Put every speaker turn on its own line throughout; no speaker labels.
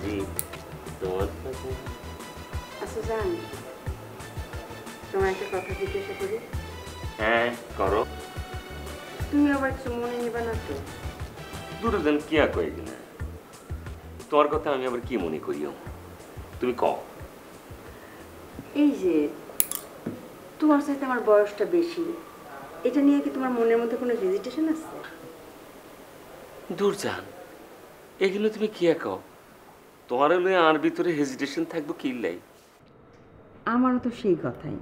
জি তোমার কাছে
আচ্ছা জান তোমার একটা কথা জিজ্ঞাসা করি
হ্যাঁ করো
তুমি আবার কিছু মনে নিবা না তো
দুটোজন কি আর কয়ে কিনা তোমার কথা আমি আবার কি মনে করিও তুমি কও
এই যে তোমার সাথে আমার বয়সটা বেশি এটা নিয়ে কি তোমার মনের মধ্যে কোনো হেজিটেশন আছে
দূর যান এগুলো তুমি কি কও তোমার লয়ে আর ভিতরে হেজিটেশন থাকবো কি লাই
আমারও তো সেই কথাই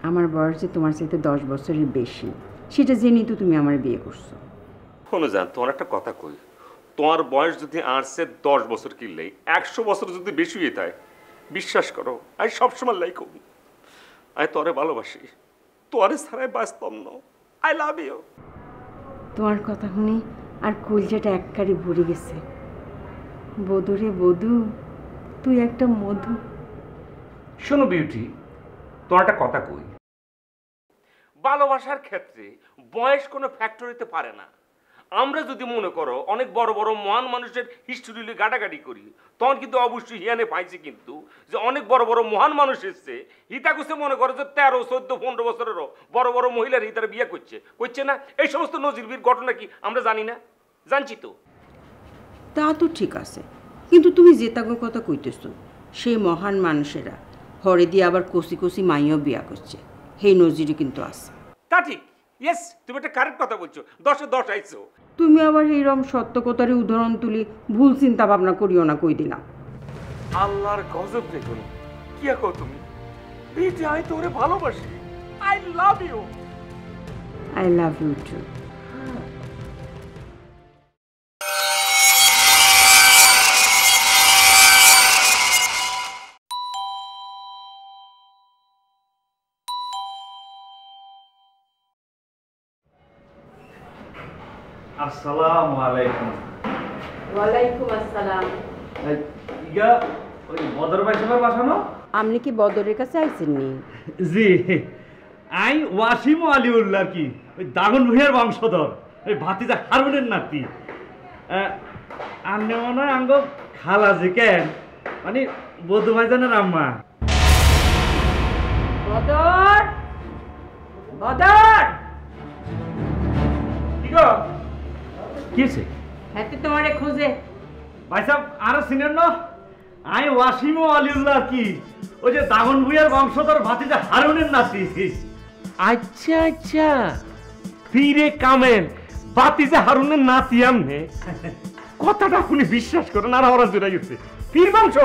আমার বয়স যে তোমার সাথে 10 বছরের বেশি সেটা জেনেই তো তুমি আমার বিয়ে করছো
শোনো যান তোমার একটা কথা কই তোমার বয়স যদি আর সে 10 বছর কিনলেই 100 বছর যদি বেশি হয়ে যায় বিশ্বাস করো আমি সবসময় লাইক করি আমি তোরে ভালোবাসি তোরে ছাড়াই বাঁচতাম না আই লাভ ইউ
তোমার কথা শুনি আর কলজাটা এককারে ভরে গেছে বধূ রে বধূ তুই একটা মধু
শোনো বিউটি তোমার একটা কথা কই ভালোবাসার ক্ষেত্রে বয়স কোনো ফ্যাক্টর হতে পারে না আমরা যদি মনে করো অনেক বড় বড় মহান মানুষের হিস্টোরি নিয়ে গাটাগাটি করি তখন কিন্তু অবশ্যই হিয়ানে পাইছি কিন্তু যে অনেক বড় বড় মহান মানুষ এসছে হিতাকুসে মনে করো যে 13, 14, 15 বছরেরও বড় বড় মহিলার হিতারা বিয়ে করছে না এই সমস্ত নজিরবির ঘটনা কি আমরা জানি না জানছি তো
তা তো ঠিক আছে কিন্তু তুমি যেতাগো কথা কইতেছো সেই মহান মানুষেরা হরে দিয়ে আবার কষি কষি মাইও বিয়া করছে সেই নজিরই কিন্তু আছে
তা ঠিক ইয়েস তুমি একটা কারেক্ট কথা বলছো 10-এ 10 আইছো
তুমি আবার এইরকম সত্য কথারই উদাহরণ তুলি ভুল চিন্তা ভাবনা করিও না কই দিলাম
আল্লাহর গজব দেখুন কি কও তুমি বিটি আই তোরে ভালোবাসি I love you
I love you too
আসসালামু আলাইকুম
ওয়ালাইকুম আসসালাম
ইয়া ওই বদর ভাই সাহেবের বাসানো
আপনি কি বদরের কাছে আইছেন নি
জি আই ওয়াসিম আলিউল্লাহ কি ওই দাগন ভূঁইয়ার বংশধর ওই ভাতিজা হারুনের নাতি আন্নে মনে হয় আঙ্গ খালাজি কেন মানে বধু ভাইজানের আম্মা
বদর বদর
কি গো কি হয়েছে
হাতে তোমারে খোঁজে
ভাই সাহেব আরো চিনেন না আই ওয়াসিম আলিউল্লাহ কি ওই যে দাগন ভূঁইয়ার বংশধর ভাতিজা হারুনের নাতি
আচ্ছা আচ্ছা ফিরে কামেল বাতিজা হারুনের নাতি আমনে কথাটা শুনে বিশ্বাস করেন আর ওরা জুড়ে গেছে ফির বংশ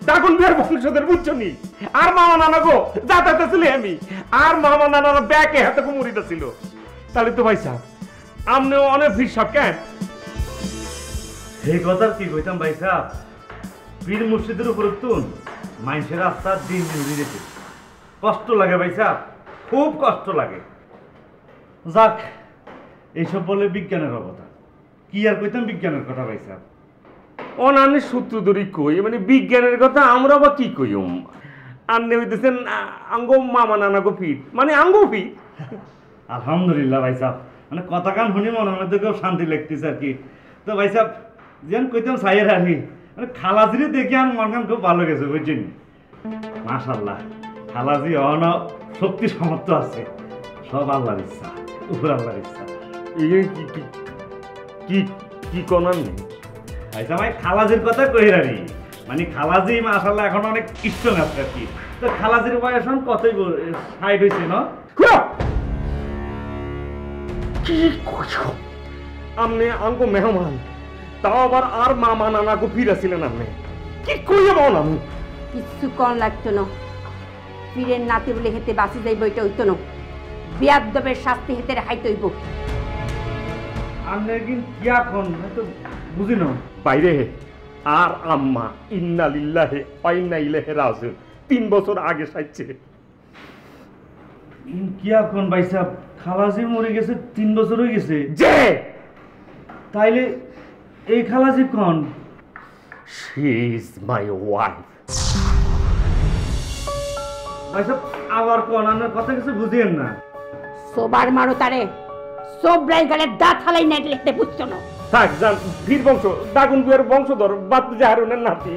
দাগুন বিয়ার বংশদের বুঝছো নি আর মামা নানা গো যাতাতে ছিলে আমি আর মামা নানারা ব্যাকে হাতে কুমুরিটা ছিল তাহলে তো ভাই সাহেব আমনেও অনেক ফির সব কেন
এই কথা কি কইতাম ভাই সাহেব পীর মুর্শিদের উপর তুন মানুষের রাস্তা দিন দিন যেতে কষ্ট লাগে ভাই সাহেব খুব কষ্ট লাগে যাক এইসব বলে বিজ্ঞানের কথা কি আর কইতাম বিজ্ঞানের কথা ভাই সাহেব
অনানের সূত্র ধরি কই মানে বিজ্ঞানের কথা আমরা বা কি কইম আন্নে হইতেছেন আঙ্গ মামা নানা গো ফির মানে আঙ্গ ফির
আলহামদুলিল্লাহ ভাই সাহেব মানে কথা কান শুনি মনের মধ্যে খুব শান্তি লাগতেছে আর কি তো ভাই সাহেব যেন কইতাম সাইয়ের আর কি মানে খালাজিরে দেখে আর মন কান খুব ভালো গেছে বুঝছেন মাশাআল্লাহ খালাজি অন শক্তি সামর্থ্য আছে সব আল্লাহর ইচ্ছা উপর আল্লাহর ইচ্ছা
এই কি কি কোনার নেই
আচ্ছা ভাই খালাজির কথা কই রারি মানে খালাজি মাশাআল্লাহ এখন অনেক স্ট্রং আছে আর কি তো খালাজির বয়স এখন কতই সাইড হইছে না
কি কইছো আমনে আঙ্গ মেহমান তাও আবার আর মামা নানা গো ফিরেছিলেন আপনি কি কইয়া বল আমি
কিচ্ছু কম লাগতো না পীরের নাতি বলে হেতে বাঁচি যাইব এটা হইতো না বিয়াদবের শাস্তি হেতে হাইতে হইব
আমনে কিন্তু কি এখন তো বুঝি না
বাইরে আর আম্মা ইন্না লিল্লাহি ওয়া ইন্না ইলাইহি রাজিউন 3 বছর আগে সাইছে
কি এখন ভাই সাহেব খালাজি মরে গেছে 3 বছর হয়ে গেছে
যে
তাইলে এই খালাজি কোন
শি ইজ মাই ওয়াইফ
ভাই সাহেব আবার কোন আপনার কথা কিছু বুঝিয়েন না
সোবার মারো তারে সোবরাই গেলে দাঁত হালাই নাইতে লিখতে বুঝতো না
থাক যান, বীর বংশ দাগুন বিয়ের বংশধর বাতিজা হারুনের নাতি।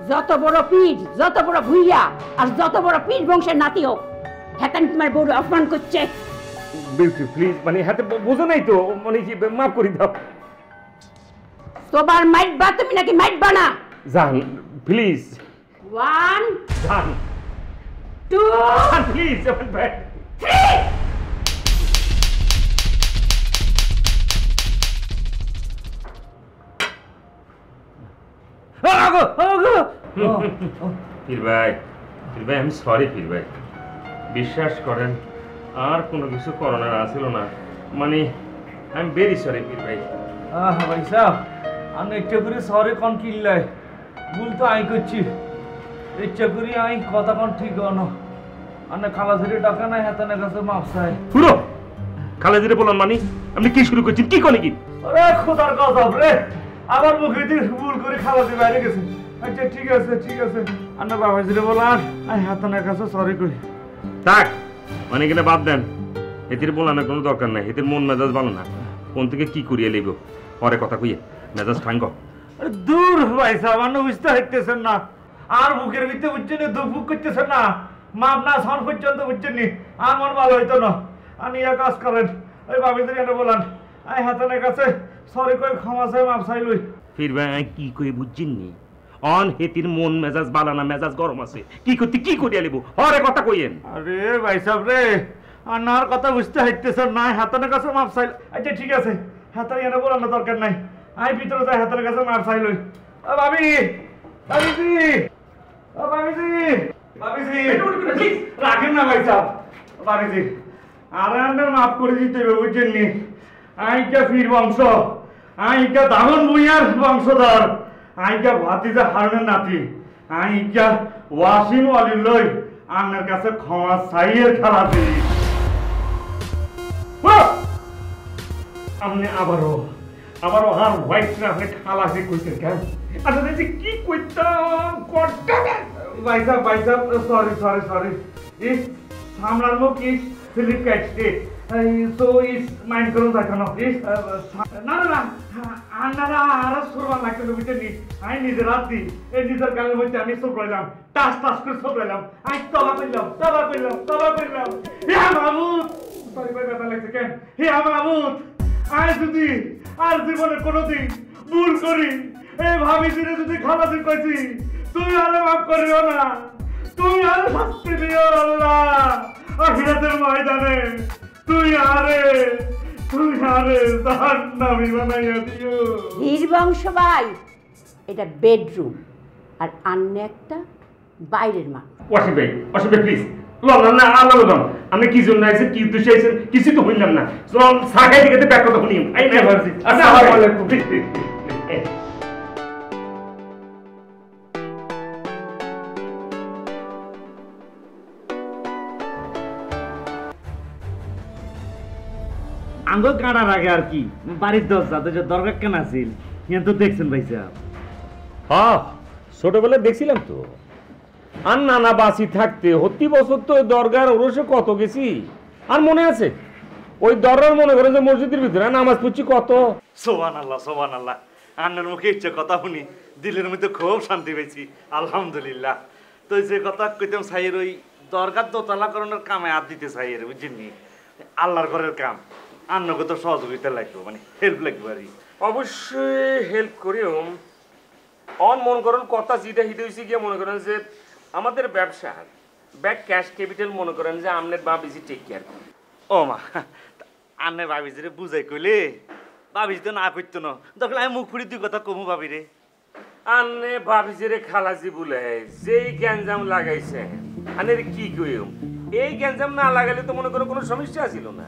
যত বড় পীর, যত বড় ভুইয়া, আর যত বড় পীর বংশের নাতি হোক, হেতান তোমার বড় অপমান করছে।
বিউটি প্লিজ, মানে হাতে বোঝো নাই তো, মানে কি মাফ করে দাও।
তোবার মাইটবা তুমি নাকি মাইটবা না?
যান প্লিজ।
1
যান
2
প্লিজ,
3
পীর ভাই, পীর ভাই আমি সরি পীর ভাই, বিশ্বাস করেন আর কোনো কিছু করোনার আসিল না, মানে আই এম ভেরি সরি পীর ভাই।
ভাই সাহেব আমি ইচ্ছা করি সরি কন কিনলাই, ভুল তো আই করছি, ইচ্ছা করি আই কথা কন ঠিক হনো, আনে খালাসিরি টাকা নাই হাতানের কাছে মাপ চাই।
পুরো খালেদিরে বলুন, মানে আপনি কি শুরু করছেন, কি করে কি?
আরে খোদার গজব রে, আমার মুখে দিয়ে ভুল করে খালাসি বাইরে গেছে। আচ্ছা ঠিক আছে ঠিক আছে, আন্না বাবাজিরে বলার আই হাতানের কাছে সরি করি।
থাক, মানে কিনা বাদ দেন, এদের বলানোর কোনো দরকার নাই, এদের মন মেজাজ ভালো না, কোন থেকে কি করিয়ে লিব পরে কথা কইয়ে মেজাজ ঠাঙ্গ।
আরে দূর ভাই সাহেব, আন্না বুঝতে হইতেছেন না, আর বুকের ভিতরে বুঝছেন দুঃখ করতেছেন না, মাপ না সন পর্যন্ত বুঝছেন নি, আর মন ভালো হইতো না। আনি এক কাজ করেন, ওই বাবিদের এনে বলান আই হাতানের কাছে সরি করে ক্ষমা চাই মাপ চাই লই।
ফির ভাই কি কই বুঝছেন নি, অন হেতির মন মেজাজ বালানা, মেজাজ গরম আছে, কি করতে কি করিয়া লিব পরে কথা কইয়েন।
আরে ভাই সাহেব রে, আন্নার কথা বুঝতে হইতেছেন না, হাতানের কাছে মাপ চাই। আচ্ছা ঠিক আছে, হাতার এনে বলানোর দরকার নাই, আই ভিতরে যাই হাতানের কাছে মাপ চাই লই। ও ভাবি, ভাবিজি, ও ভাবিজি, ভাবিজি রাখেন না ভাই সাহেব, ভাবিজি আরে আন্নার মাফ করে দিতে হবে বুঝছেন নি, আইকা ফির বংশ, আইকা দামন ভুইয়ার বংশধর, আইকা ভাতিজা হারুনের নাতি, আইকা ওয়াসিম আলী লই আন্নার কাছে ক্ষমা চাইয়ের খালাসি।
আপনি আবারও আর হোয়াইট না আপনি খালাসি কইছেন কেন? আচ্ছা দেখছি কি কইতাম করতে
ভাই সাহেব সরি সরি সরি, ইস সামলার মুখ ইস স্লিপ কাটছে, সো ইস মাইন্ড করুন দেখানো ইস না না না, আন্নারা আর সুরবা লাগতে বুঝছেন নি, আই নিজের রাত্রি এই নিজের গালের মধ্যে আমি সব রইলাম, টাস টাস করে সব রইলাম, আই তবা করলাম হে মাহমুদ, সরি ভাই ব্যথা লাগছে কেন, হে মাহমুদ আই যদি আর জীবনে কোনোদিন ভুল করি এই ভাবি দিনে যদি খালাসি কইছি, তুই আরে মাফ করিও না, তুই আরে শাস্তি দিও আল্লাহ আখিরাতের ময়দানে, তুই আরে জাহান্নামী বানাইয়া দিও।
বীর বংশ ভাই, এটা বেডরুম আর আন্য একটা বাইরের মা।
ওয়াসিম ভাই প্লিজ লন না আল্লাহ লন, আপনি কি জন্য আইছেন, কি উদ্দেশ্যে আইছেন কিছু তো বললাম না, চল সাকাই দিকে ব্যাক কথা শুনি। আই না ভাবছি আসসালামু আলাইকুম।
আঙ্গ কাটার আগে আর কি বাড়ির দরজা তো দরকার কেন আছিল, কিন্তু দেখছেন ভাই সাহেব।
হ্যাঁ ছোটবেলায় দেখছিলাম তো, আর নানা বাসি থাকতে প্রতি বছর তো দরগার ওরসে কত গেছি, আর মনে আছে ওই দরগার মনে করেন যে মসজিদের ভিতরে নামাজ পড়ছি কত।
সোবান আল্লাহ আন্নার মুখে ইচ্ছে কথা শুনি দিলের মধ্যে খুব শান্তি পেয়েছি আলহামদুলিল্লাহ। তো যে কথা কইতাম সাইয়ের ওই দরগার দোতলা করানোর কামে হাত দিতে সাইয়ের বুঝছেননি, আল্লাহর ঘরের কাম, আন্নকে তো সহযোগিতা লাগবে, মানে হেল্প লাগবে আর কি।
অবশ্যই হেল্প করিও, অন মনে করেন কথা যেটা হিতে হয়েছে গিয়ে মনে করেন যে আমাদের ব্যবসা ব্যাক ক্যাশ ক্যাপিটাল মনে করেন যে আমনের বা বেশি টেক কেয়ার করি।
ও মা আন্নে ভাবিজিরে বুঝাই কইলে ভাবিজি তো না করতো না, দেখলে আমি মুখ ফুড়ি দুই কথা কমু ভাবি রে।
আন্নে ভাবিজিরে খালাসি বলে যেই গ্যাঞ্জাম লাগাইছে আনের কি কইও, এই গ্যাঞ্জাম না লাগাইলে তো মনে করো কোনো সমস্যা ছিল না।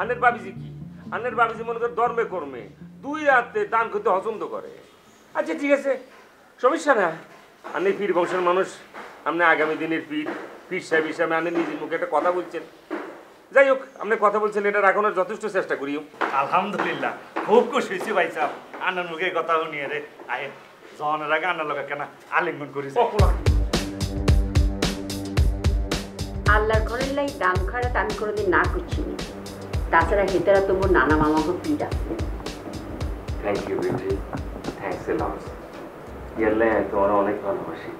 আনের ভাবিজি কি, আনের ভাবিজি মনে করো ধর্মে কর্মে দুই হাতে দান করতে পছন্দ করে। আচ্ছা ঠিক আছে সমস্যা না, আপনি পীর বংশের মানুষ, আপনি আগামী দিনের পীর সাহেব হিসাবে আপনি নিজের মুখে একটা কথা বলছেন, যাই হোক আপনি কথা বলছেন এটা রাখানোর যথেষ্ট চেষ্টা করিও।
আলহামদুলিল্লাহ খুব খুশি হয়েছি ভাই সাহেব, আন্নার মুখে কথা শুনিয়ে রে। আয় জনের আগে আন্নার লোক কেন আলিঙ্গন করিস।
আল্লাহর ঘরের লাই দাম খারাপ আমি কোনোদিন না করছি না, তাছাড়া হেতারা তোমার নানা মামাকে পীর আছে,
thank you beauty, thanks a lot. ইয়ারলে তোমার অনেক ভালোবাসি।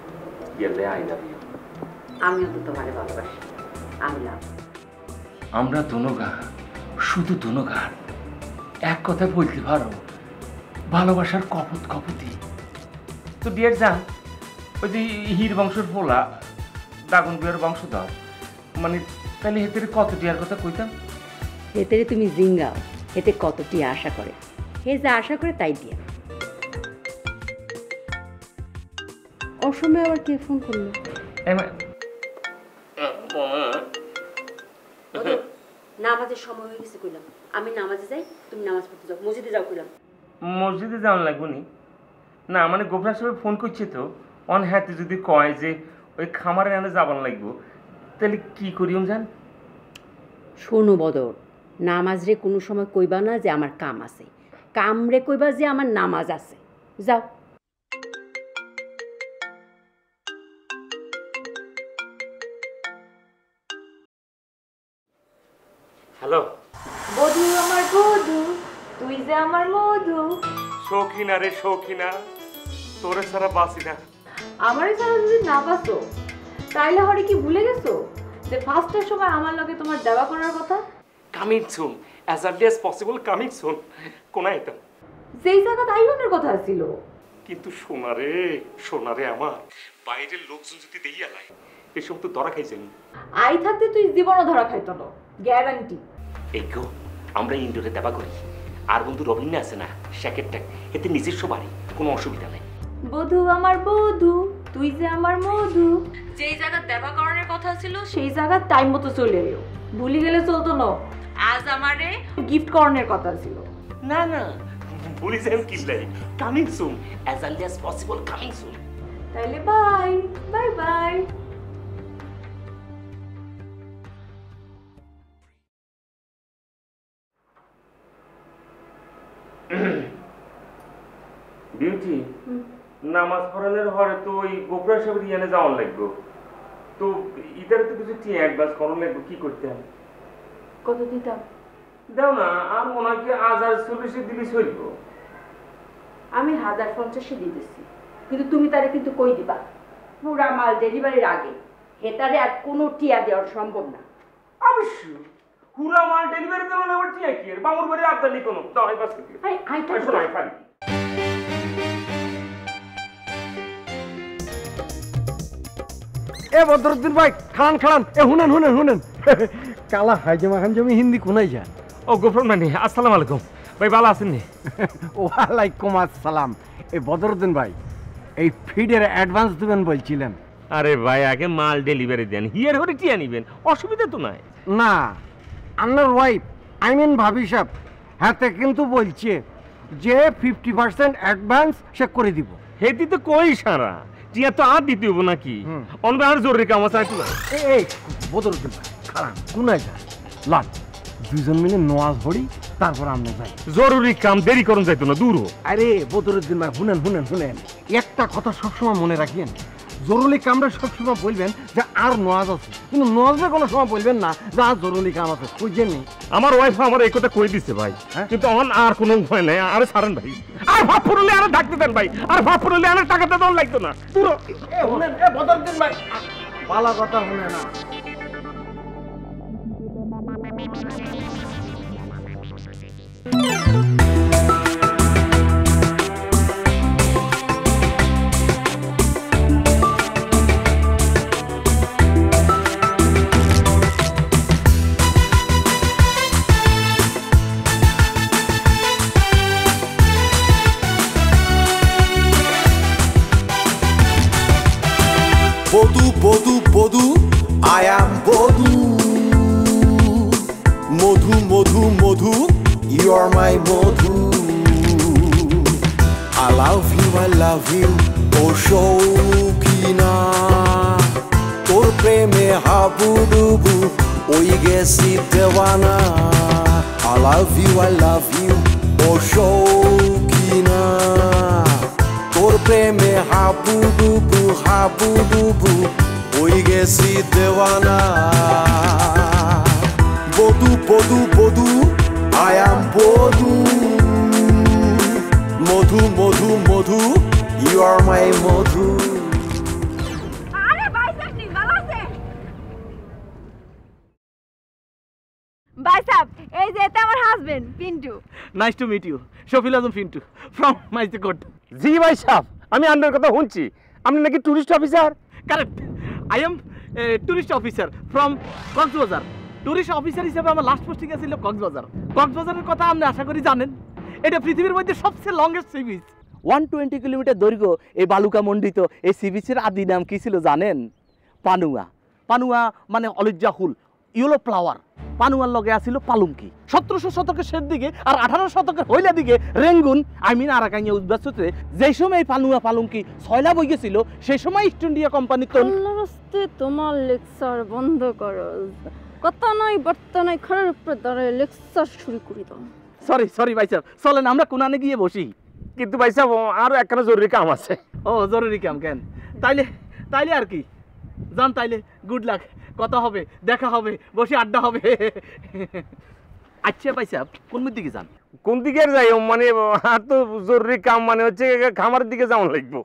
ইয়ারলে আই লাভ ইউ।
আমিও তো তোমারে ভালোবাসি। আমি লাভ।
আমরা দুনোগা, শুধু দুনোগা এক কথা বলতে পারো, ভালোবাসার কপত কপতি। তো ডিয়ার জান, ওই যে হির বংশের ফোলা দাগন বিয়ার বংশধর, মানে তাহলে হেতের কত ডিয়ার কথা কইতাম?
হেতেরে তুমি জিঙ্গাও, হেতে কতটি আশা করে, হে যা আশা করে তাই দিয়া। অসময়ে আবার কে ফোন করলো? নামাজের সময় হয়ে গেছে কইলাম। আমি নামাজে যাই, তুমি নামাজ পড়তে যাও, মসজিদে যাও কইলাম।
মসজিদে যাওয়ার লাগবো নি? না মানে গোবরা সাহেব ফোন করছে তো, অন হাতে যদি কয় যে ওই খামারে এনে যাবার লাগবো, তাহলে কি করিম জান?
শোনো বদর, নামাজ রে কোনো সময় কইবা না যে আমার কাম আছে, কাম রে কইবা যে আমার নামাজ আছে। যাও।
হ্যালো
বধু আমার বধু, তুই যে আমার মধু।
শৌখিনা রে শৌখিনা, তোরে ছাড়া বাঁচি না।
আমারই ছাড়া যদি না বাসো, তাইলে হরে কি ভুলে গেছো যে ফার্স্টের সময় আমার লগে তোমার দেওয়া করার কথা?
Coming soon, as early as possible coming সুন। কোন আইটেম?
যেই জায়গা আইনের কথা ছিল।
কিন্তু সোনারে আমার বাইরের লোকজন যদি দেইয়া লাই, এসব তো ধরা খাইছেন।
আই থাকতে তুই জীবনও ধরা খাইতো না, গ্যারান্টি।
এই গো, আমরা ইন্ডোরে দেবা করি, আর বন্ধু রবিন আছে না শ্যাকের ট্যাক, এতে নিজস্ব বাড়ি, কোনো অসুবিধা নাই।
বধু আমার বধু, তুই যে আমার মধু। যেই জায়গা দেবাকরণের কথা ছিল সেই জায়গা টাইম মতো চলে এলো, ভুলি গেলে চলতো না। আজ আমারে গিফট করণের কথা ছিল।
না না, ভুলি যাই কি লাই, coming soon, as early as possible coming soon.
তাইলে বাই বাই বাই।
বিউটি, নামাজ পড়ানোর হরে তো ওই গোবরা সাহেবের ইয়ানে যাওয়ার লাগবে, তো ইদারে তো কিছু টিয়া অ্যাডভান্স করার লাগবে, কি করতে হবে?
কত দিতাম?
দাও না, আর মনে হয় 1040 দিবি চলব।
আমি 1050 দিতেছি, কিন্তু তুমি তারে কিন্তু কই দিবা পুরা মাল ডেলিভারির আগে। হেতারে আর কোনো টিয়া দেওয়ার সম্ভব না।
অবশ্যই পুরা মাল ডেলিভারি দেওয়া না, আবার টিয়া কি আর বামুর বাড়ি আপনার নি কোনো দাঁড়াই পাস থেকে।
আইটা
শোনাই পারি।
এ বদরুদ্দিন ভাই, খান খান, এ হুনেন হুনেন হুনেন। কালা হাইজামা হামজামি হিন্দি কোনাই যা।
ও গোফরন মানে, আসসালামু আলাইকুম ভাই, ভালো আছেন নি?
ওয়ালাইকুম আসসালাম। এই বদরুদ্দিন ভাই, এই ফিডের অ্যাডভান্স দিবেন বলছিলেন?
আরে ভাই আগে মাল ডেলিভারি দেন, হিয়ার হরে টিয়া নিবেন, অসুবিধা তো নাই।
না, আপনার ওয়াইফ আই মিন ভাবি সাহেব হাতে কিন্তু বলছে যে 50% অ্যাডভান্স সে করে দিব।
হেতি তো কই সারা টিয়া তো আর দিতে হবো নাকি? অন্য আর জরুরি কাম আছে।
এই বদরুদ্দিন ভাই খারাপ কোনাই যা লাল, দুজন মিলে নোয়াজ হরি, তারপর আমরা যাই।
জরুরি কাম, দেরি করুন যাইতো না, দূর।
আরে বদরুদ্দিন ভাই শুনেন শুনেন শুনেন, একটা কথা সবসময় মনে রাখেন, জরুরি কামটা সবসময় বলবেন যে আর নোয়াজ আছে, কিন্তু নোয়াজে কোনো সময় বলবেন না যে আর জরুরি কাম আছে, বুঝছেন নি?
আমার ওয়াইফ আমার এই কথা কই দিছে ভাই, কিন্তু আমার আর কোনো উপায় নাই। আরে সারেন ভাই, আর ভাব পড়লে আর ডাকতে দেন ভাই, আর ভাব পড়লে আর টাকা দেওয়ার লাগতো না, দূর।
শুনেন এ বদরুদ্দিন ভাই, ভালো কথা শুনে না।
Bodu, Bodu, Bodu, I am Bodu. Modhu, Modhu, Modhu, you are my Modhu. I love you, oh Shokina. Tor preme habudubu, oi gesi dewana. I love you, oh Shokina. তোর প্রেমে হাবুডুবু ওই গেছি দেওয়ানা। বধু বধু বধু, I am বধু।
এই যে এটা আমার husband Pintu.
Nice to meet you, Shafil Azam Pintu from Maijdee Court.
জি ভাই সাহেব, আমি আপনার কথা শুনছি। আপনি নাকি tourist officer?
Correct, I am tourist officer from Cox's Bazar. Tourist officer হিসেবে আমার লাস্ট পোস্টিং ছিল কক্সবাজার। কক্সবাজারের কথা আপনি আশা করি জানেন। এটা পৃথিবীর মধ্যে সবচেয়ে লংগেস্ট সি বিচ। 120 কিলোমিটার দৈর্ঘ্য এই বালুকা মণ্ডিত এই সি বিচের আদি নাম কি ছিল জানেন? পানুয়া। পানুয়া মানে অলজ্জা ফুল, ইয়েলো ফ্লাওয়ার। পানুয়ার লগে আসিল পালুঙ্কি। 1700 শতকের শেষ দিকে আর 18 শতকের হইলা দিকে রেঙ্গুন আরাকাইয়া উদ্বাস্তুতে যেই সময় এই পানুয়া পালুঙ্কি ছয়লা বই গেছিল, সেই সময় ইস্ট ইন্ডিয়া কোম্পানি
তোমার লেকচার বন্ধ করো। কত নয় বর্ত নয় খড়ের উপরে দাঁড়ায় লেকচার শুরু করে দাও।
সরি ভাই সাহেব, চলেন আমরা কোনানে গিয়ে বসি।
কিন্তু ভাই সাহেব আরো একটা জরুরি কাম আছে।
ও জরুরি কাম কেন? তাইলে আর কি, যান তাইলে। গুড লাক, কথা হবে, দেখা হবে, বসে আড্ডা হবে। আচ্ছা ভাই সাহেব, কোন দিকে যান?
কোন দিকে যাই মানে আর তো জরুরি কাম মানে হচ্ছে খামারের দিকে যাওয়া লাগবো।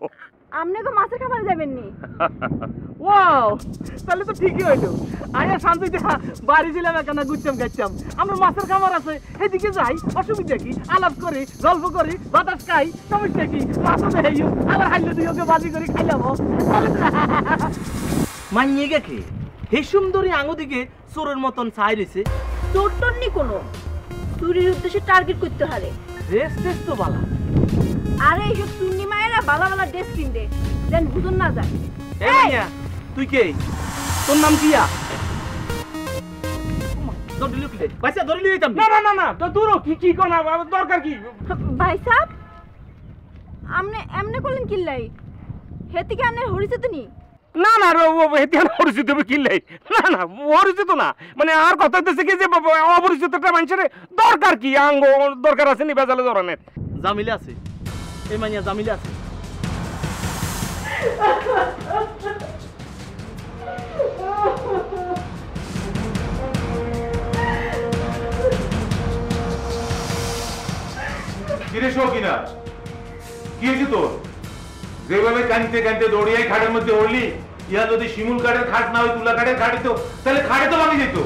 আপনি তো মাছের খামারে যাবেন নি?
ওয়াও, তাহলে তো ঠিকই হইলো। আয়া শান্তিতে বাড়ি ছিলাম এখানে ঘুরতাম গাইতাম। আমরা মাছের খামার আছে সেদিকে যাই, অসুবিধা কি? আলাপ করি, গল্প করি, বাতাস খাই, সমস্যা কি? মাছও দেখাই, আবার হাইলে দুই ওকে বাজি করে খাইলাম। মাইয়ে গেছে হে সুন্দরী আঙুদিকে চোরের মতন চাই রয়েছে।
তোর টন্নি কোনো চুরির উদ্দেশ্যে টার্গেট করতে হারে।
ড্রেস টেস তো বালা।
আরে এইসব চুন্নি মায়েরা বালা বালা ড্রেস কিনতে দেন, বুঝুন না যায়।
এই মাইয়া, তুই কে? তোর নাম কিয়া? ধরলি কি? পয়সা ধরলি হইতাম
না তো দূর কি কোনা দরকার কি?
ভাই সাহেব আমনে এমনে করলেন কিল্লাই? হেতিকে আনে হরিছে তো নি?
না হেতিয়ান পরিচিত কিনলেই না পরিচিত না মানে আর কথা হইতেছে কি যে অপরিচিত একটা মানুষের দরকার কি? আঙ্গ দরকার আছে নি বেজালে ধরনের?
জামিলে আছে, এই মাইয়া জামিলে আছে।
কিরে শৌকিনা, কি হয়েছে তোর? যেভাবে কাঁদতে কাঁদতে দৌড়িয়াই খাটের মধ্যে উঠলি, ইয়া যদি শিমুল কাঠের খাট না হয় তুলা কাঠের খাট হইতো, তাহলে খাটে তো ভাঙি যেত।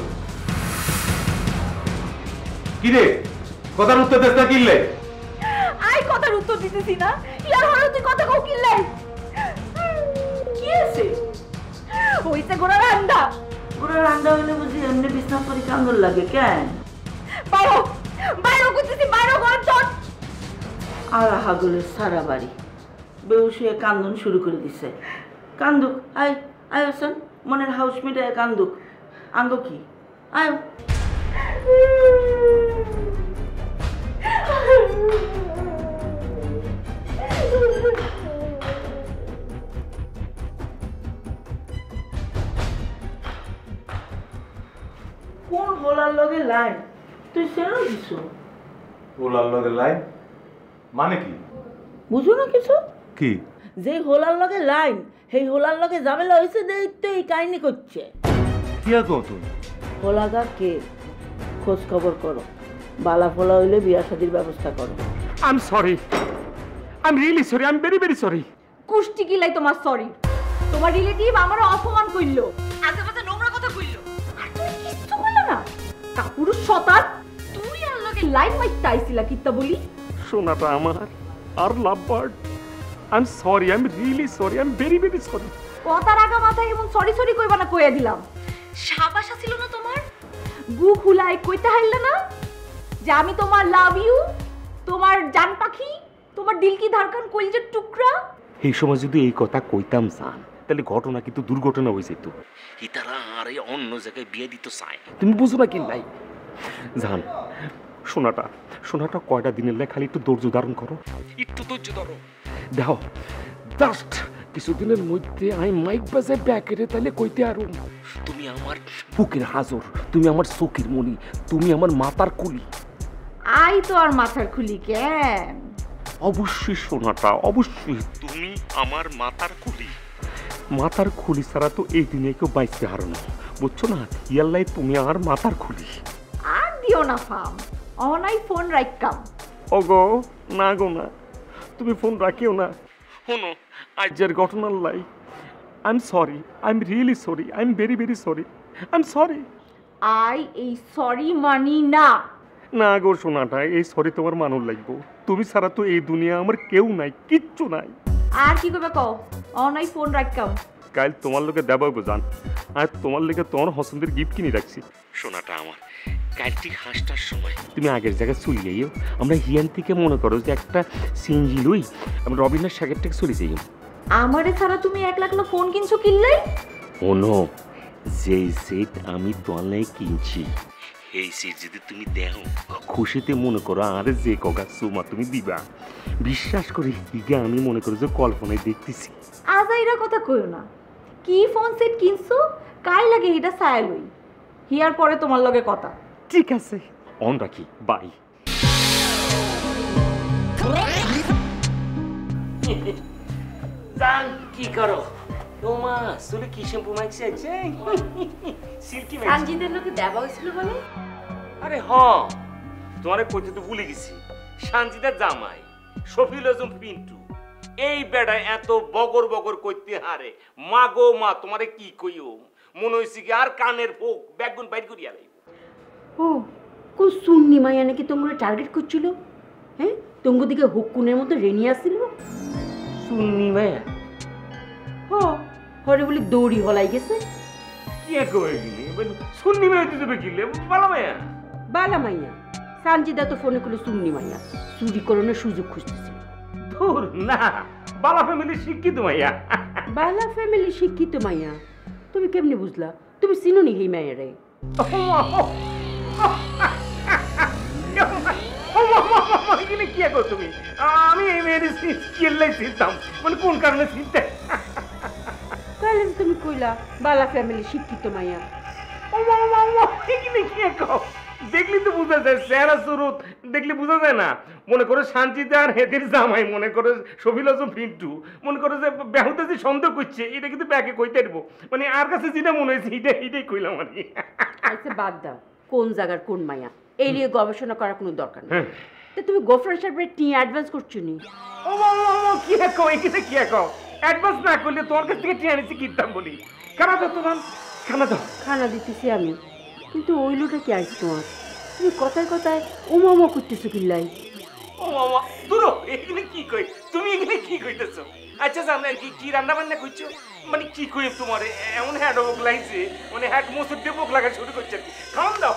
কিরে কথার উত্তর দেশ না কিনলে?
আই কথার উত্তর দিতেছি না, ইয়ার হলো তুই কথা কও কিল্লাই? কি আছে? হইছে গোড়ার আন্ডা।
গোড়ার আন্ডা হইলে বুঝি এমনি বিছনা পরি কান্দর লাগে কেন?
বাইরো কইতেছি, বাইরো ঘর চট।
আর হাগলের সারা বাড়ি বেউসিয়ে কান্দন শুরু করে দিছে। কান্দুক, আয় আসেন, মনের হাউস মিটায় কান্দুক। আঙ্গ কি আয়। কোন হোলার লগে লাইন তুই সেরো দিছো?
ওলার লগে লাইন মানে কি?
বুঝো না কিছু?
কি?
যে হোলার লগে লাইন সেই হোলার লগে ঝামেলা হয়েছে দেখতে এই কাহিনী করছে।
কি আর কও তুই?
হোলাগা কে খোঁজ খবর করো, বালা ফোলা হইলে বিয়া শাদির ব্যবস্থা করো।
I am sorry, I am really sorry, I am very very sorry.
কুষ্টি কিলাই তোমার সরি? তোমার রিলেটিভ আমারে অপমান কইলো, আজেবাজে নোংরা কথা কইলো, আর তুমি কিচ্ছু কইলা না? কাপুরুষ শতান, তুই আর লগে লাইন মাইতে আইছিলা কিত্তা বলি?
সোনাটা আমার আর love bird, I am sorry, I am really sorry, I am very very sorry.
কথা রাগা মাথায় এমন সরি সরি কইবা না, কইয়া দিলাম। সাবাস ছিল না তোমার? বুক হুলাই কইতে হাইলা না যে আমি তোমার লাভ ইউ, তোমার জান পাখি, তোমার দিল কি ধারকান কইলজের টুকরা।
এই সময় যদি এই কথা কইতাম জান, তাহলে ঘটনা কিন্তু দুর্ঘটনা হয়ে যেত। ইতারা আরে অন্য জায়গায় বিয়ে দিত চায়, তুমি বুঝো না কিন ভাই। জান সোনাটা কয়টা দিনের লাই খালি একটু ধৈর্য ধারণ করো, একটু ধৈর্য ধরো। দেখো জাস্ট কিছুদিনের মধ্যে আমি মাইক বাজে ব্যাকেরে তাহলে কইতে আরো তুমি আমার বুকের হাজর, তুমি আমার চোখের মনি, তুমি আমার মাথার খুলি।
আই তো আর মাথার খুলি কেন?
অবশ্যই সোনাটা, অবশ্যই তুমি আমার মাথার খুলি। মাথার খুলি ছাড়া তো এই দিনে কেউ বাঁচতে হারো না, বুঝছো না? ইয়াল্লাই তুমি আমার মাথার খুলি।
আর দিও না ফাম, অনাই ফোন রাইকাম।
ওগো না গো না, তুমি ফোন রাখিও না। শোনো আজের ঘটনার লাই I am sorry, I am really sorry, I am very very sorry, I am sorry.
I এই সরি মানি না।
না গো সোনাটা, এই সরি তোমার মানুষ লাগবো। তুমি ছাড়া তো এই দুনিয়া আমার কেউ নাই, কিচ্ছু নাই।
আর কি করবে কও? অনলাই ফোন রাখকাম।
কাল তোমার লোকে দেবাবো জান, আর তোমার লোকে তোমার পছন্দের গিফট কিনে রাখছি। সোনাটা আমার, কাল ঠিক 5টার সময় তুমি আগের জায়গায় চলে যাইও। আমরা হিয়ান থেকে মনে করো যে একটা সিনজি লই, আমরা রবিনের সাগর থেকে চলে যাইও।
আমারে ছাড়া তুমি 1 লাখ না ফোন কিনছো কিনলাই?
ওনো, যেই সেট আমি দোয়ালাই কিনছি এই সেট যদি তুমি দেখো খুশিতে মনে করো আর যে কগা সুমা তুমি দিবা। বিশ্বাস করি দিকে আমি মনে করি যে কল্পনায় দেখতেছি।
আজাইরা কথা কইও না। কি ফোন সেট কিনছো? কাই লাগে এটা চাই লই। হিয়ার পরে তোমার লগে কথা।
ঠিক আছে, অন রাখি, বাই। জান কি করো? তোমা চুলে কি শ্যাম্পু মাখছে? সিল্কি মাখছে।
সানজিদের লোকে দেবা হয়েছিল বলে?
আরে হ, তোমারে কইতে তো ভুলে গেছি। সানজিদার জামাই শফিউল আজম পিন্টু এই বেড়া এত বগর বগর কইতে হারে। মা গো মা, তোমারে কি কইও, মনে হইছে কি আর কানের ফোক ব্যাগুন বাইর করিয়া লাইব।
ও কোন সুন্নি মাইয়া নাকি তোমরা টার্গেট করছিল? হ্যাঁ, তোমগো দিকে হুকুনের মতো রেনি আসছিল।
সুন্নি মাইয়া?
হরে বলে দৌড়ি হলাই গেছে।
কি কই গিলি? সুন্নি মাইয়া দিতে হবে গিলে বালা মাইয়া?
বালা মাইয়া। সানজিদা তো ফোনে করলো সুন্নি মাইয়া, চুরি করানোর সুযোগ খুঁজতেছিল।
ধুর না, বালা ফ্যামিলি শিক্ষিত মাইয়া।
বালা ফ্যামিলি শিক্ষিত মাইয়া? তুমি কেমনে বুঝলা? তুমি চিনো নি এই মাইয়ারে?
কি করো তুমি? আমি এই মেয়ের চিল্লাই চিনতাম, মানে কোন কারণে চিনতে?
তাহলে তুমি কইলা বালা ফ্যামিলি শিক্ষিত মাইয়া।
দেখলি তো বুঝা যায়, চেহারা সুরত দেখলি বুঝা যায় না? মনে করে শান্তিতে আর হেদের জামাই, মনে করে শফিউল আজম পিন্টু, মনে করে যে বেহুতে যে সন্দেহ করছে এটা কিন্তু ব্যাগে কইতে পারবো, মানে আর কাছে যেটা মনে হয়েছে এটাই কইলাম আর কি।
আচ্ছা বাদ দাও, কোন জায়গার কোন মাইয়া এই নিয়ে গবেষণা করার কোনো দরকার নেই। তো তুমি গোফরান সাহেবের টি অ্যাডভান্স করছো নি?
ও কি কও, এখানে কি কও? অ্যাডভান্স না করলে তোর কাছ থেকে টি আনিছি কিনতাম বলি। খানা দাও তো, খানা দাও।
খানা দিতেছি আমি, কিন্তু ওই লোটা কি আইস তোমার? তুমি কথায় কথায় ওমা করতেছো কিল্লাই।
ও মামা দূর, এখানে কি কই? তুমি এখানে কি কইতেছো? আচ্ছা জানো কি রান্না বান্না করছো? মানে কি কই তোমার এমন হ্যাড ওক লাগছে, মানে হ্যাড মোসুর দিয়ে বোক লাগা শুরু করছে আর কি। খাওয়ান দাও।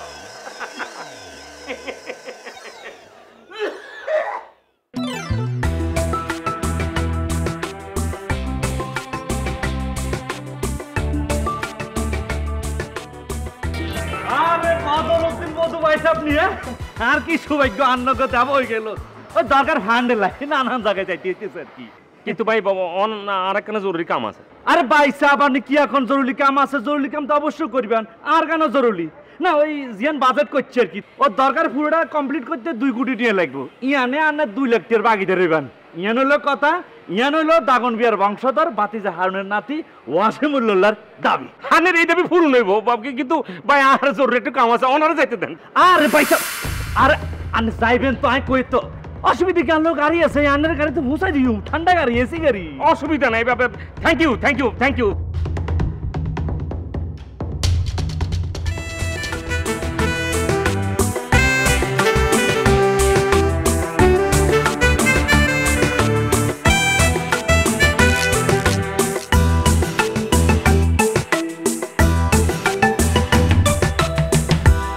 আর কি সৌভাগ্য আন্নক দেব হয়ে গেল। ওই দরকার ফান্ডে লাগে নানান জায়গায় যাইতে আর কি।
কিন্তু ভাই বাবা আর একটা জরুরি কাম আছে।
আরে ভাই সাহেব, আপনি কি এখন জরুরি কাম আছে? জরুরি কাম তো অবশ্যই করবেন। আর কেন জরুরি না, ওই জিয়ান বাজেট করছে আর কি। ওর দরকার পুরোটা কমপ্লিট করতে 2 কোটি টাকা লাগবে। ইয়ানে আনে 2 লাখ টাকার বাকিতে রইবেন। ইয়ান হইলো কথা, ইয়ান হইলো দাগন বিয়ার বংশধর বাতিজা হারুনের নাতি ওয়াসিমুল্লাহর দাবি।
হানের এই দাবি পূরণ হইব বাবকে, কিন্তু ভাই আর জরুরি একটু কাম আছে, ওনারা যাইতে দেন।
আরে ভাই সাহেব, আর আনে যাইবেন তো? আমি কই তো অসুবিধা কেন? গাড়ি আছে, আনের গাড়ি তো মুছাই দিও, ঠান্ডা গাড়ি, এসি গাড়ি,
অসুবিধা নাই বাবা। Thank you thank you thank you.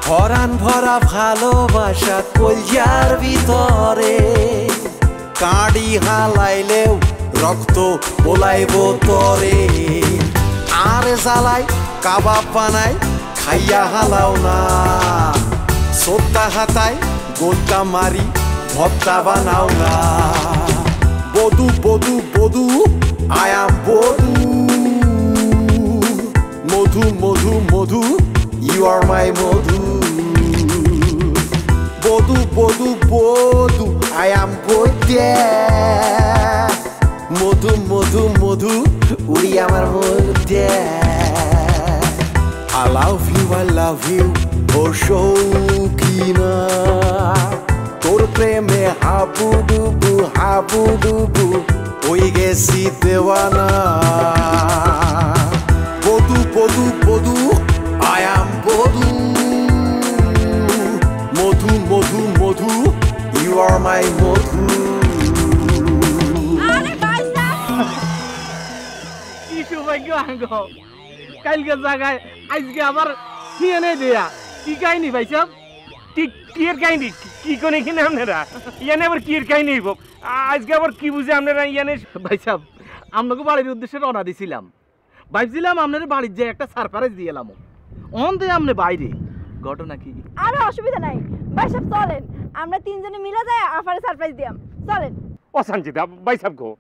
পরাণ ভরা ভালোবাসা কলজার ভিতরে, কাঁড়ি হালাইলেও রক্ত পোলাইব তরে। আর জ্বালাই কাবাব বানাই খাইয়া হালাও না, সোত্তা হাতায় গোলটা মারি ভত্তা বানাও না। বধু বধু বধু আয়াম বধু, মধু মধু মধু you are my মধু। বধু বধু বধু I am বধে, মধু মধু মধু উড়ি আমার মধ্যে। I love you ও শৌখিনা, তোর প্রেমে হাবুডুবু হাবুডুবু ওই গেছি দেওয়ানা। বধু বধু বধু I am বধু। my Modhu.
আরে ভাইসা
কি সৌভাগ্য আঙ্গ কালকে জায়গায় আজকে আবার সিএনএ দেয়া কি কাহিনী ভাই সাহেব?
কিয়ের কাহিনী কি কোনে কিনে আপনারা ইয়ানে আবার কিয়ের কাহিনী হইব আজকে আবার কি বুঝে আপনারা ইয়ানে
ভাই সাহেব আপনাকে বাড়ির উদ্দেশ্যে রওনা দিছিলাম, ভাবছিলাম আপনার বাড়ির যে একটা সারপ্রাইজ দিয়ে এলাম, অন দিয়ে আপনি বাইরে, ঘটনা কি?
আরে অসুবিধা নাই ভাই সাহেব, চলেন আমরা তিনজনে মিলে যাই আফারে সারপ্রাইজ দিয়াম, চলেন।
অশান্তিদা ভাই সাহেব গো,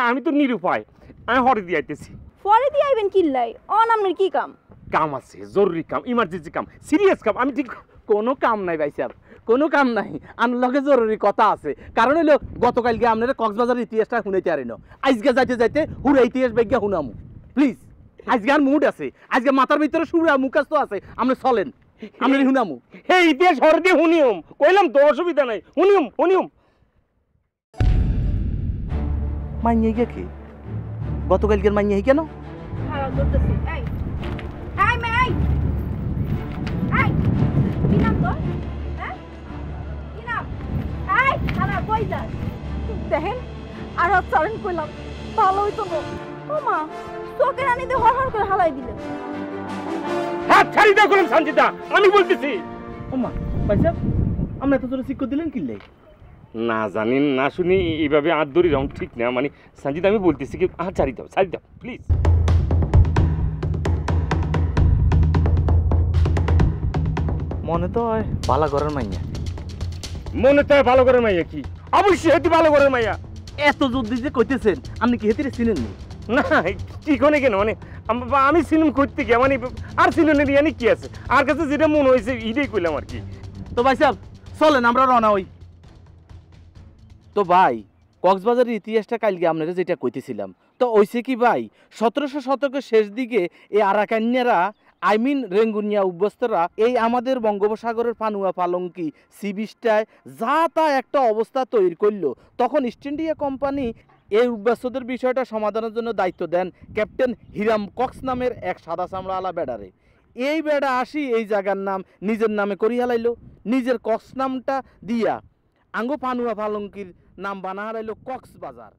আমি তো নিরুপায়, আমি হরে দিয়ে আইতেছি।
পরে দিয়ে আইবেন কিল্লাই, অন আপনার কি কাম?
কাম আছে, জরুরি কাম, ইমার্জেন্সি কাম, সিরিয়াস কাম। আমি ঠিক
কোনো কাম নাই ভাই সাহেব, কোনো কাম নাই, আমার লগে জরুরি কথা আছে। কারণ হইলো গতকালকে আপনারা কক্সবাজারের ইতিহাসটা শুনাইতে পারেন, আজকে যাইতে যাইতে হুরা ইতিহাস বেগে শুনামু প্লিজ। আজকে আর মুড আছে, আজকে মাথার ভিতরে সুরা মুখাস্ত আছে, আপনি চলেন আপনি শুনামু।
হে ইতিহাস হরে দিয়ে শুনিয়ম, কইলাম তো অসুবিধা নাই, শুনিয়ম।
মাইনে কি গতকালকের মাইনে কেন?
হ্যাঁ করতেছি। এই এই মে এই এই কি নাম তোর? হ্যাঁ কি নাম? এই খানা কই যাস? দেখেন আর চরণ কইলাম ভালো হইতো না। ও মা তোকে রানী দিয়ে হর করে হালাই দিলে।
হাত ছাড়ি দাও কলম সঞ্জিতা, আমি বলতেছি।
ওমা ভাই সাহেব আপনি এত জোরে শিক্ষা দিলেন কিল্লাই?
না জানি না শুনি এইভাবে হাত ধরি রং ঠিক না, মানে সঞ্জিতা আমি বলতেছি কি হাত ছাড়ি দাও প্লিজ।
মনে তো হয় ভালো ঘরের মাইয়া।
মনে তো ভালো করে মাইয়া, কি অবশ্যই হেতি ভালো করে মাইয়া।
এত জোর দিয়ে যে কইতেছেন আপনি কি হেতিরে চিনেন নি?
না কি কোনে কেন, মানে আমি সিনেম করতে গিয়ে মানে আর সিনেমের ইয়ানি কি আছে, আর কাছে যেটা মনে হয়েছে ইটাই কইলাম আর কি।
তো ভাই সাহেব চলেন আমরা রওনা হই। তো ভাই কক্সবাজারের ইতিহাসটা কালকে আপনারা যেটা কইতেছিলাম, তো ওইসে কি ভাই 1700 শতকের শেষ দিকে এই আরাকান্যারা রেঙ্গুনিয়া উভ্যস্তরা এই আমাদের বঙ্গোপসাগরের পানুয়া পালঙ্কি সি বিচটায় যা তা একটা অবস্থা তৈরি করলো, তখন ইস্ট ইন্ডিয়া কোম্পানি এই উভ্যস্তদের বিষয়টা সমাধানের জন্য দায়িত্ব দেন ক্যাপ্টেন হিরাম কক্স নামের এক সাদা চামড়াওয়ালা বেড়ারে। এই বেড়া আসি এই জায়গার নাম নিজের নামে করি হালাইলো, নিজের কক্স নামটা দিয়া আঙ্গো পানুয়া পালঙ্কির নাম বানা হারাইলো কক্সবাজার।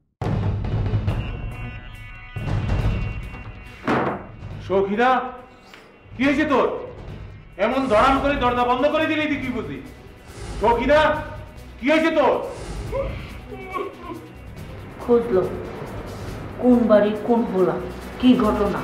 সখিনা কি হয়েছে তোর? এমন ধরাম করে দরজা বন্ধ করে দিলি তুই কি বুঝি? সখিনা কি হয়েছে তোর?
খুঁজলো কোন বাড়ি কোন হোলা, কি ঘটনা?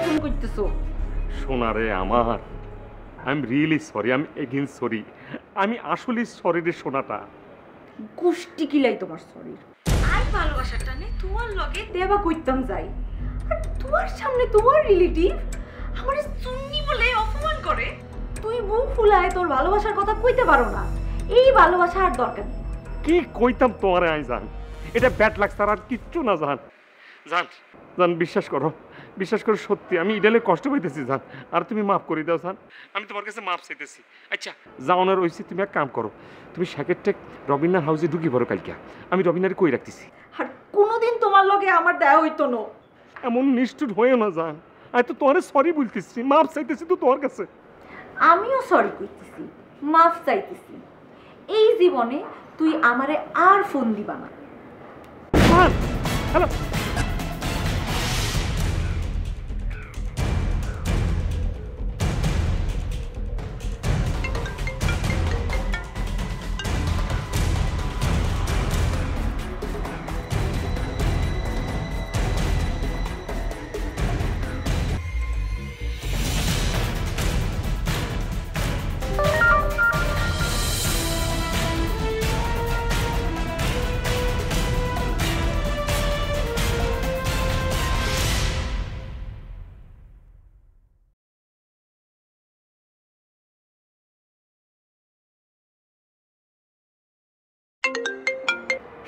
ফোন করতেছো?
সোনারে আমার, আই এম রিয়েলি সরি, আমি এগেইন সরি, আমি আসলে সরি রে সোনাটা।
গোষ্ঠী কিলাই তোমার শরীর। আর ভালোবাসার টানে তোমার লগে দেবা কইতাম যাই, আর তোমার সামনে তোমার রিলেটিভ আমারে চুন্নি বলে অপমান করে। তুই মুখ ফুলায় তোর ভালোবাসার কথা কইতে পারো না, এই ভালোবাসা আর দরকার নেই।
কি কইতাম তোমারে আই জান, এটা ব্যাড লাগছে আর কিচ্ছু না জান। জান বিশ্বাস করো সত্যি আমি ইডালে কষ্ট পাইতেছি জান, আর তুমি মাফ করে দাও জান, আমি তোমার কাছে মাফ চাইতেছি। আচ্ছা যাওয়ানোর হইছে, তুমি এক কাম করো, তুমি শ্যাকেরটেক রবিনার হাউসে ঢুকি পড়ো কালকে, আমি রবিনারে কই রাখতেছি।
আর কোনোদিন তোমার লগে আমার দেয়া হইতো না।
এমন নিষ্ঠুর হয়েও না জান, আমি তো তোমারে সরি বলতেছি, মাফ চাইতেছি তো তোমার কাছে।
আমিও সরি কইতেছি, মাফ চাইতেছি। এই জীবনে তুই আমারে আর ফোন দিবা না।
হ্যালো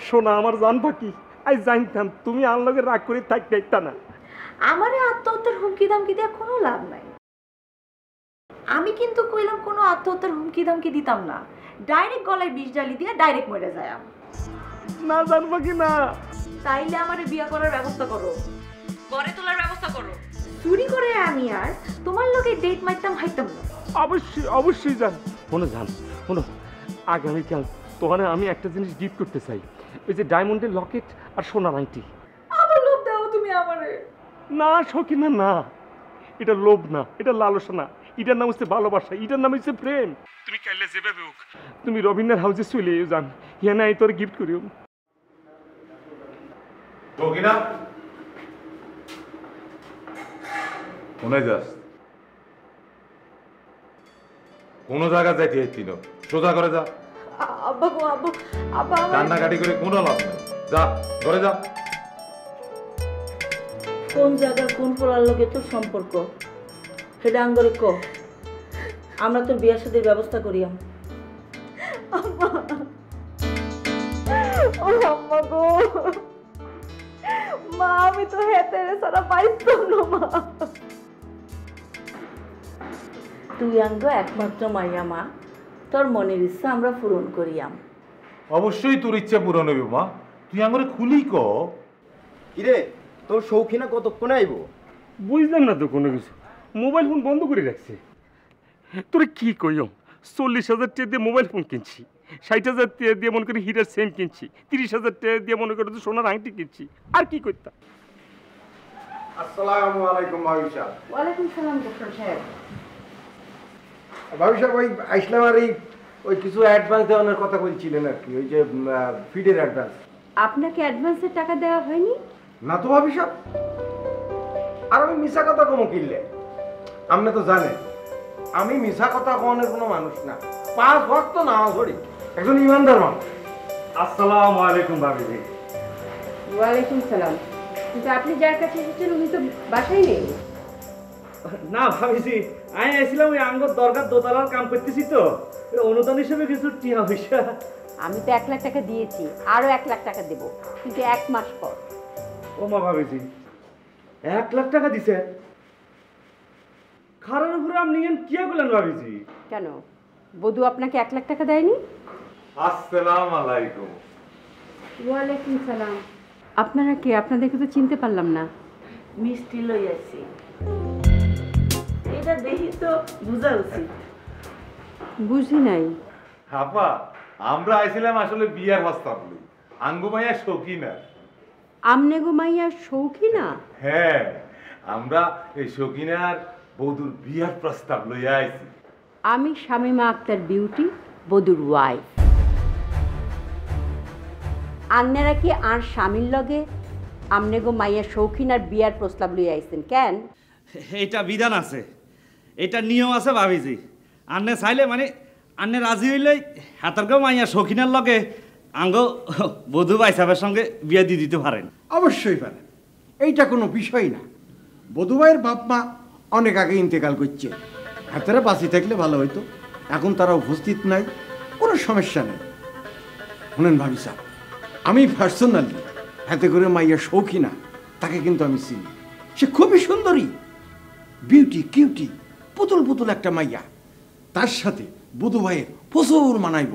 শোনা আমার জান পাখি, আই জানতাম তুমি আর লগে রাগ করে থাকতে না।
আমারে আত্মহত্যার হুমকি দামকি দেওয়া কোনো লাভ নাই। আমি কিন্তু কইলাম কোনো আত্মহত্যার হুমকি দামকি দিতাম না, ডাইরেক্ট গলায় বিষ ঢালি দিয়ে ডাইরেক্ট মরে যায়।
না জানবা কি না,
তাইলে আমারে বিয়ে করার ব্যবস্থা করো, ঘরে তোলার ব্যবস্থা করো। চুরি করে আমি আর তোমার লোকে ডেট মারতাম হাইতাম না।
অবশ্যই অবশ্যই জান। শোনো জান, শোনো, আগামীকাল তোমার আমি একটা জিনিস গিফট করতে চাই, ওই যে ডায়মন্ডের লকেট আর সোনার আংটি।
আবার লোভ দাও তুমি আমারে।
না সকিনা না, এটা লোভ না, এটা লালসা না, এটার নাম হচ্ছে ভালোবাসা, এটার নাম হচ্ছে প্রেম। তুমি কাইলে যেভাবে হোক তুমি রবীন্দ্র হাউসে চলে যান, হ্যাঁ না এই তোর গিফট করিও।
সকিনা কোনে যাস? কোন জায়গা যাইতে হইছিল, সোজা করে যা।
আব্বা গো আব্বা, আব্বা
কান্নাকাটি করে কোনো লাভ নেই, যা ঘরে যা।
কোন জায়গার কোন পোলার লগে তোর সম্পর্ক সেটা আঙ্গরে ক, আমরা তোর বিয়ার সাথে ব্যবস্থা করিয়াম।
ও আম্মা গো, মা আমি তো হেতেরে সারা পাইতাম না মা।
তুই আঙ্গ একমাত্র মাইয়া মা, তোর মনের ইচ্ছা আমরা পূরণ করিয়াম।
অবশ্যই তোর ইচ্ছা পূরণ হইব মা, তুই আমারে খুলি ক।
কিরে তোর শৌখিনা কতক্ষণে আইব?
বুঝলাম না তো কোনো কিছু, মোবাইল ফোন বন্ধ করে রাখছে। তোরে কি কইম, 40,000 টাকা দিয়ে মোবাইল ফোন কিনছি, 60,000 টাকা দিয়ে মনে করি হিরার সেন কিনছি, 30,000 টাকা দিয়ে মনে করি সোনার আংটি কিনছি, আর কি করতাম।
আসসালামু আলাইকুম ভাবি সাহেব।
ওয়ালাইকুম সালাম ডক্টর সাহেব।
ভাবি সাহেব ওই আইসলাম আর ওই কিছু অ্যাডভান্স দেওয়ার কথা বলছিলেন আর কি, ওই যে ফিডের অ্যাডভান্স।
আপনাকে অ্যাডভান্সের টাকা দেওয়া হয়নি?
না তো ভাবি সাহেব, আর আমি মিশা কথা কমো কিনলে? আপনি তো জানেন আমি মিশা কথা কনের কোনো মানুষ না, 5 ওয়াক্ত নামাজ পড়ি, একজন ইমানদার মানুষ।
আসসালামু আলাইকুম ভাবিজি।
ওয়ালাইকুম সালাম। কিন্তু আপনি যার কাছে এসেছেন উনি তো বাসায় নেই।
না ভাবিজি, আমি আইছিলাম ওই আঙ্গর দরকার দোতলার কাম করতেছি তো, অনুদান হিসেবে কিছু টিয়া পয়সা।
আমি তো 1 লাখ টাকা দিয়েছি, আরো 1 লাখ টাকা দেব, কিন্তু 1 মাস পর।
ও মা ভাবিজি, 1 লাখ টাকা দিছে? খারার উপরে আপনি কি বলেন ভাবিজি?
কেন, বধূ আপনাকে 1 লাখ টাকা দেয়নি?
আসসালামু আলাইকুম।
ওয়ালাইকুম সালাম। আপনারা কে? আপনাদেরকে তো চিনতে পারলাম না।
মিষ্টি লই আছি, এটা দেখি তো বুঝা উচিত।
বুঝি নাই।
আপা আমরা আইছিলাম আসলে বিয়ার প্রস্তাব লই, আঙ্গু মাইয়া শৌখিনা।
আমনে গো মাইয়া শৌখিনা?
হ্যাঁ, আমরা এই শৌখিনার বধুর বিয়ার প্রস্তাব লইয়া আইছি।
আমি শামিমা আক্তার বিউটি, বধুর ওয়াইফ। আপনারা কি আর স্বামীর লগে আমনে গো মাইয়া শৌখিনার বিয়ার প্রস্তাব লইয়া আইছেন কেন?
এইটা বিধান আছে, এটা নিয়ম আছে ভাবিজি। আন্নে চাইলে মানে আন্নে রাজি হইলে হাতারকেও মাইয়া শৌখিনার লগে আঙ্গ বধূ বাইসাবের সঙ্গে বিয়ে দিয়ে দিতে পারেন।
অবশ্যই পারেন, এইটা কোনো বিষয় না। বধূভাইয়ের বাপ মা অনেক আগে ইন্তেকাল করছে, হাতেরা বাঁচি থাকলে ভালো হইতো, এখন তারা উপস্থিত নাই, কোনো সমস্যা নেই। শুনেন ভাবি সাহেব, আমি পার্সোনালি হাতে করে মাইয়া শৌখিনা, তাকে কিন্তু আমি চিনি। সে খুবই সুন্দরী, বিউটি কিউটি, পুতুল পুতুল একটা মাইয়া। তার সাথে বধূ ভাইয়ের প্রচুর মানাইব।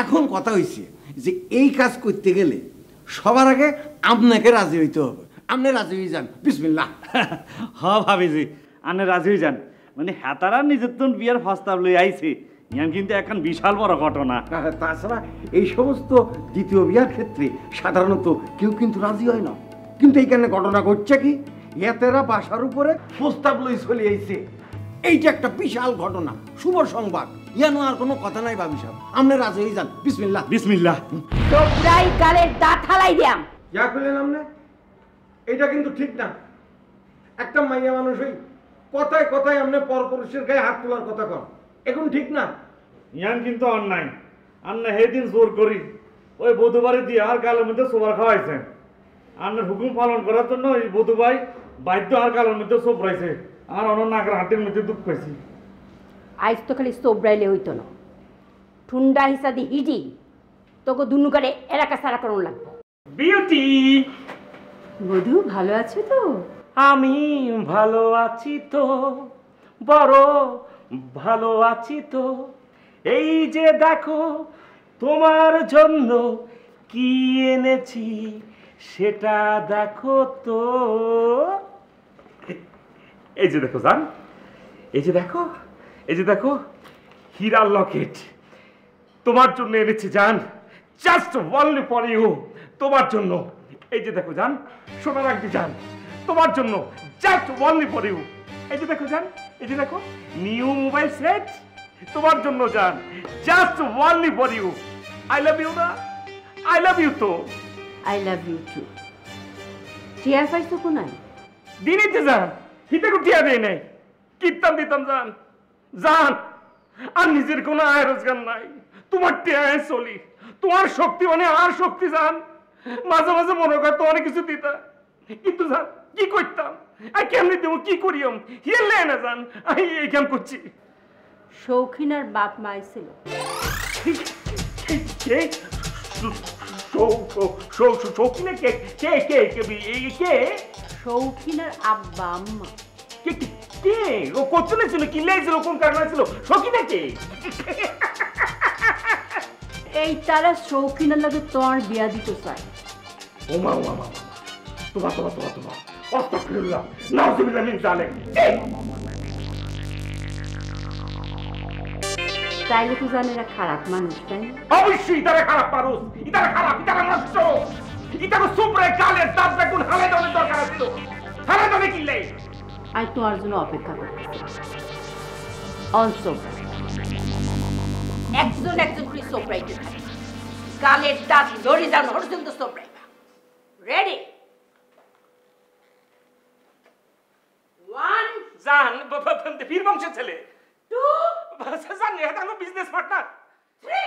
এখন কথা হয়েছে যে এই কাজ করতে গেলে সবার আগে আপনাকে রাজি হইতে হবে। আপনি রাজি হয়ে যান, বিসমিল্লাহ।
হ ভাবিজি, আন্নে রাজি হয়ে যান। মানে হাতারা নিজের তো বিয়ের প্রস্তাব লই আইছে, ইয়ান কিন্তু এখন বিশাল বড় ঘটনা।
তাছাড়া এই সমস্ত দ্বিতীয় বিয়ার ক্ষেত্রে সাধারণত কেউ কিন্তু রাজি হয় না, কিন্তু এইখানে ঘটনা ঘটছে কি, এতেরা বাসার উপরে প্রস্তাব লই চলে আইছে। এইটা একটা বিশাল ঘটনা, শুভ সংবাদ। ইয়ানো আর কোনো কথা নাই ভাবি সাহেব, আপনি রাজি হয়ে যান, বিসমিল্লাহ।
বিসমিল্লাহ।
তোমরাই গালের দাঁত হালাই দিয়াম।
ইয়া করলেন আপনি, এইটা কিন্তু ঠিক না। একটা মাইয়া মানুষ হই কথায় কথায় আপনি পরপুরুষের গায়ে হাত তোলার কথা কন, এখন ঠিক না।
ইয়ান কিন্তু অন্যায়। আন্না সেদিন জোর করি ওই বধুবারে দিয়ে আর গালের মধ্যে সোবার খাওয়াইছেন। আন্নার হুকুম পালন করার জন্য ওই বধুবাই বাধ্য আর গালের মধ্যে সোপ রাইছে, আর অন্য নাকের হাটের মধ্যে দুঃখ পাইছি।
আইস তো খালি সোবরাইলে হইতো না, ঠুন্ডা হিসাদি হিজি তোকে দুনুকারে এলাকা সারা করুন লাগবে।
বিউটি
বধূ ভালো আছে তো?
আমি ভালো আছি তো, বড় ভালো আছি তো। এই যে দেখো তোমার জন্য কি এনেছি, সেটা দেখো তো। এই যে দেখো জান, এই যে দেখো, এই যে দেখো হীরার লকেট তোমার জন্য এনেছি জান, জাস্ট অনলি ফর ইউ, তোমার জন্য। এই যে দেখো জান সোনার আংটি জান, তোমার জন্য জাস্ট অনলি ফর ইউ। এই যে দেখো জান, এই যে দেখো নিউ মোবাইল সেট তোমার জন্য জান, just only for you. I love you না, আই লাভ ইউ তো।
I love you too. টিয়ার পাইছো কোনায়?
দিনিতে জান, হিতে টিয়া দেয় নাই, কীর্তন দিতাম জান। জান আর নিজের কোনো আয় রোজগার নাই, তোমার টিয়ায় চলি, তোমার শক্তি মানে আর শক্তি জান। মাঝে মাঝে মনে কর তোমার কিছু দিতা, কিন্তু জান কি করতাম, আর কেমনি দেবো, কি করিম, হিয়ালে না জান, আমি এই কাম করছি।
শৌখিনার বাপ মা ছিল।
শৌখিনা কে কে কে কে?
শৌখিনার আব্বা আম্মা।
কে কে ও কোচনে ছিল, কি লেছিল, কোন কারণে ছিল, শৌখিনা কে?
এই তারা শৌখিনার লাগে তোমার বিয়া দিতে চায়।
ওমা ওমা ওমা, তোমা তোমা তোমা তোমা আস্তাগফিরুল্লাহ, নাউযুবিল্লাহি মিন যালিক।
তাইলে তো জানে এরা খারাপ মানুষ, তাই না?
অবশ্যই তারা খারাপ মানুষ, ইতারা খারাপ, ইতারা নষ্ট, ইতারা সুপ্রে কালের দাঁত দেখুন হালে দলে দরকার ছিল, হালে দলে কিনলে।
আমি তোমার জন্য অপেক্ষা করতেছি। অলসো একজন একজন করে সোপরাইতে থাকে, কালের দাঁত লড়ে যান পর্যন্ত সোপরাইবা। রেডি? ওয়ান।
জান বীর বংশের ছেলে। টু। জান এটা আমার বিজনেস পার্টনার। থ্রি।